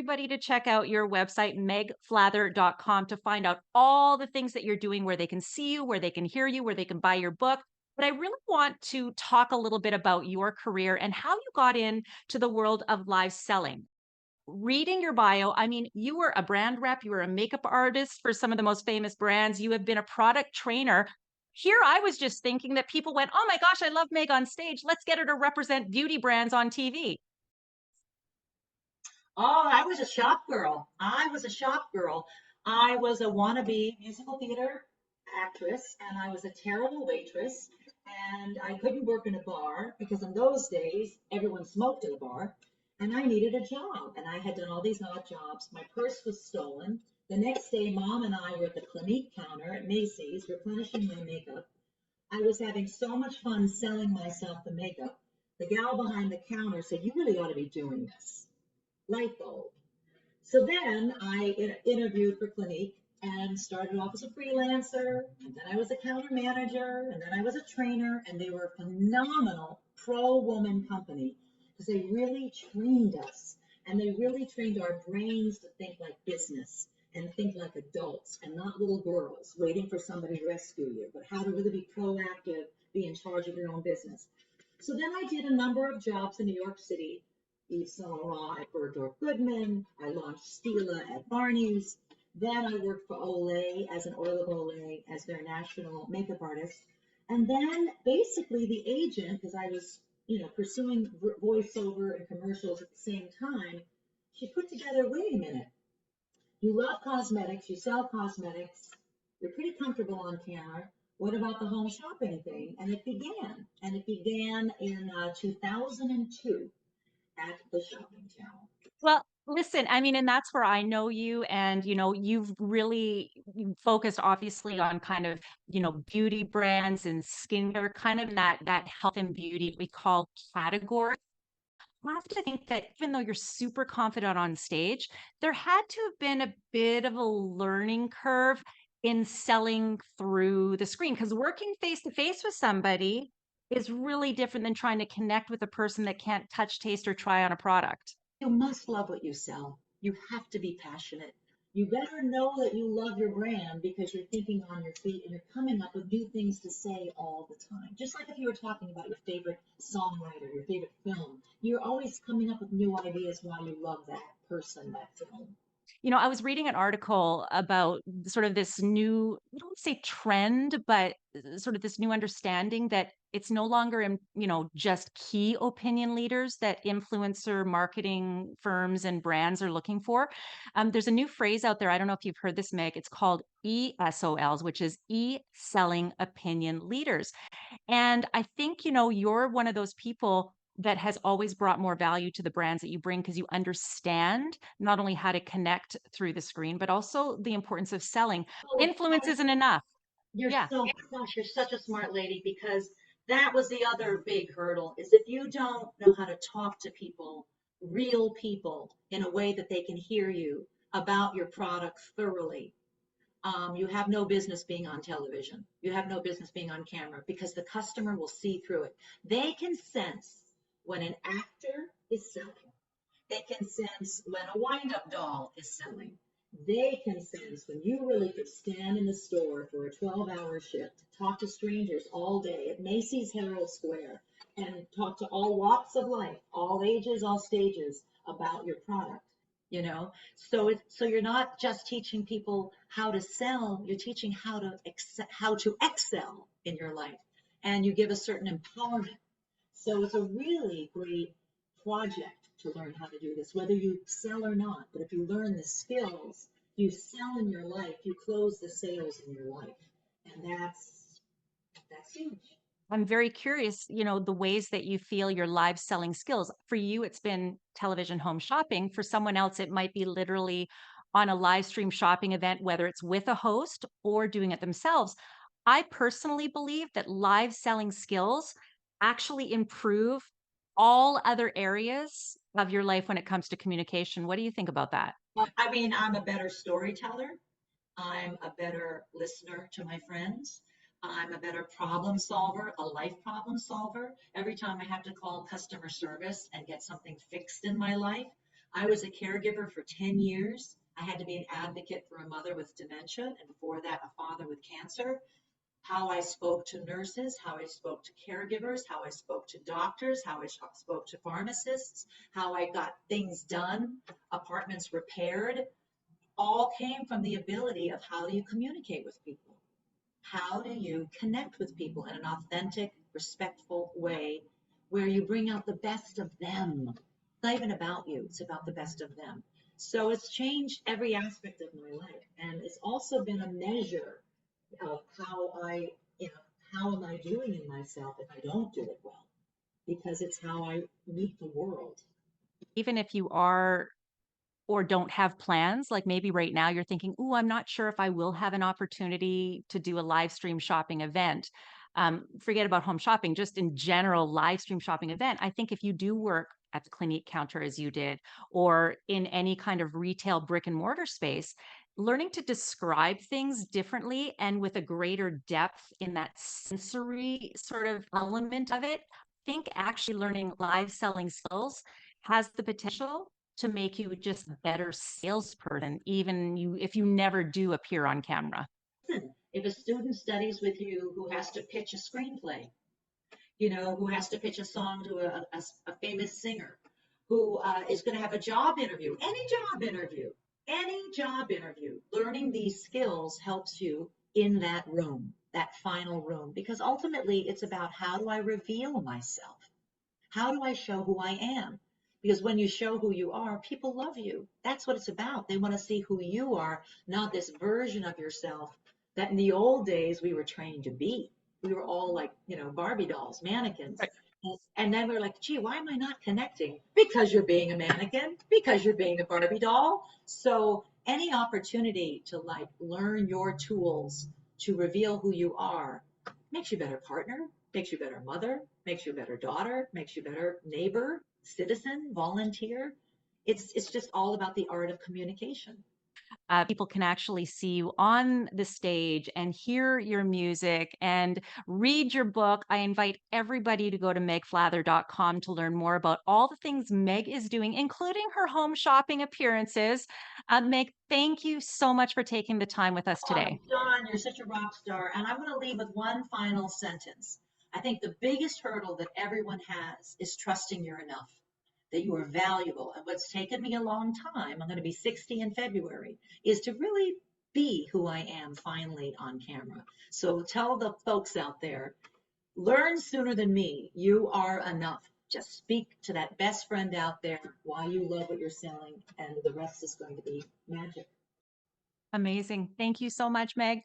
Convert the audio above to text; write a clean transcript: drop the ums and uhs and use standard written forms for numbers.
everybody to check out your website, megflather.com, to find out all the things that you're doing, where they can see you, where they can hear you, where they can buy your book. But I really want to talk a little bit about your career and how you got into the world of live selling. Reading your bio, I mean, you were a brand rep, you were a makeup artist for some of the most famous brands, you have been a product trainer. Here, I was just thinking that people went, "Oh my gosh, I love Meg on stage. Let's get her to represent beauty brands on TV." Oh, I was a shop girl. I was a shop girl. I was a wannabe musical theater actress, and I was a terrible waitress. And I couldn't work in a bar because in those days, everyone smoked in a bar. And I needed a job. And I had done all these odd jobs. My purse was stolen. The next day, mom and I were at the Clinique counter at Macy's replenishing my makeup. I was having so much fun selling myself the makeup. The gal behind the counter said, "You really ought to be doing this." Light bulb. So then I interviewed for Clinique and started off as a freelancer, and then I was a counter manager, and then I was a trainer, and they were a phenomenal pro-woman company because they really trained us, and they really trained our brains to think like business and think like adults and not little girls waiting for somebody to rescue you, but how to really be proactive, be in charge of your own business. So then I did a number of jobs in New York City. Yves Saint Laurent at Bergdorf Goodman. I launched Stila at Barney's. Then I worked for Olay as an Oil of Olay as their national makeup artist. And then basically the agent, because I was, pursuing voiceover and commercials at the same time, she put together, wait a minute, you love cosmetics, you sell cosmetics, you're pretty comfortable on camera. What about the home shopping thing? And it began. And it began in 2002 at the shopping channel. Well, listen, I mean, and that's where I know you, and you've really focused obviously on kind of, beauty brands and skincare, kind of that health and beauty we call category. I have to think that even though you're super confident on stage, there had to have been a bit of a learning curve in selling through the screen, because working face to face with somebody is really different than trying to connect with a person that can't touch, taste, or try on a product. You must love what you sell. You have to be passionate. You better know that you love your brand because you're thinking on your feet and you're coming up with new things to say all the time. Just like if you were talking about your favorite songwriter, your favorite film, you're always coming up with new ideas why you love that person, that film. I was reading an article about sort of this new, I don't say trend, but sort of this new understanding that it's no longer just key opinion leaders that influencer marketing firms and brands are looking for. There's a new phrase out there. I don't know if you've heard this, Meg. It's called ESOLs, which is selling opinion leaders. And I think, you're one of those people that has always brought more value to the brands that you bring, because you understand not only how to connect through the screen, but also the importance of selling. Oh, Influence isn't enough. you're Yeah. so, gosh, you're such a smart lady because that was the other big hurdle is if you don't know how to talk to people, real people, in a way that they can hear you about your product thoroughly, you have no business being on television. You have no business being on camera because the customer will see through it. They can sense when an actor is selling. They can sense when a wind-up doll is selling. They can sense when you really could stand in the store for a 12-hour shift, talk to strangers all day at Macy's Herald Square, and talk to all walks of life, all ages, all stages about your product. So you're not just teaching people how to sell, you're teaching how to excel in your life, and you give a certain empowerment. So it's a really great project to learn how to do this, whether you sell or not. But if you learn the skills, you sell in your life, you close the sales in your life, and that's huge. I'm very curious, the ways that you feel your live selling skills. For you, it's been television home shopping. For someone else, it might be literally on a live stream shopping event, whether it's with a host or doing it themselves. I personally believe that live selling skills actually improve all other areas of your life when it comes to communication. What do you think about that? I mean, I'm a better storyteller. I'm a better listener to my friends. I'm a better problem solver, a life problem solver. Every time I have to call customer service and get something fixed in my life, I was a caregiver for 10 years. I had to be an advocate for a mother with dementia, and before that, a father with cancer. How I spoke to nurses, how I spoke to caregivers, how I spoke to doctors, how I spoke to pharmacists, how I got things done, apartments repaired, all came from the ability of how do you communicate with people? How do you connect with people in an authentic, respectful way where you bring out the best of them? It's not even about you, it's about the best of them. So it's changed every aspect of my life. And it's also been a measure of how you know, how am I doing in myself if I don't do it well? Because it's how I meet the world. Even if you are or don't have plans, like maybe right now you're thinking, "Ooh, I'm not sure if I will have an opportunity to do a live stream shopping event." Forget about home shopping, just in general, live stream shopping event. I think if you do work at the Clinique counter as you did, or in any kind of retail brick and mortar space, learning to describe things differently and with a greater depth in that sensory sort of element of it, I think actually learning live selling skills has the potential to make you just a better salesperson, even you if you never do appear on camera. Listen, if a student studies with you who has to pitch a screenplay, you know, who has to pitch a song to a famous singer, who is going to have a job interview, any job interview, learning these skills helps you in that room, that final room, because ultimately it's about how do I reveal myself? How do I show who I am? Because when you show who you are, people love you. That's what it's about. They want to see who you are, not this version of yourself that in the old days we were trained to be. We were all like, you know, Barbie dolls, mannequins. Right. And then we're like, gee, why am I not connecting? Because you're being a mannequin, because you're being a Barbie doll. So any opportunity to like learn your tools to reveal who you are makes you a better partner, makes you a better mother, makes you a better daughter, makes you a better neighbor, citizen, volunteer. It's just all about the art of communication. People can actually see you on the stage and hear your music and read your book. I invite everybody to go to megflather.com to learn more about all the things Meg is doing, including her home shopping appearances. Meg, thank you so much for taking the time with us Oh, today. Dawn, you're such a rock star. And I'm going to leave with one final sentence. I think the biggest hurdle that everyone has is trusting you're enough, that you are valuable. And what's taken me a long time, I'm going to be 60 in February, is to really be who I am finally on camera. So tell the folks out there, learn sooner than me. You are enough. Just speak to that best friend out there why you love what you're selling, and the rest is going to be magic. Amazing. Thank you so much, Meg.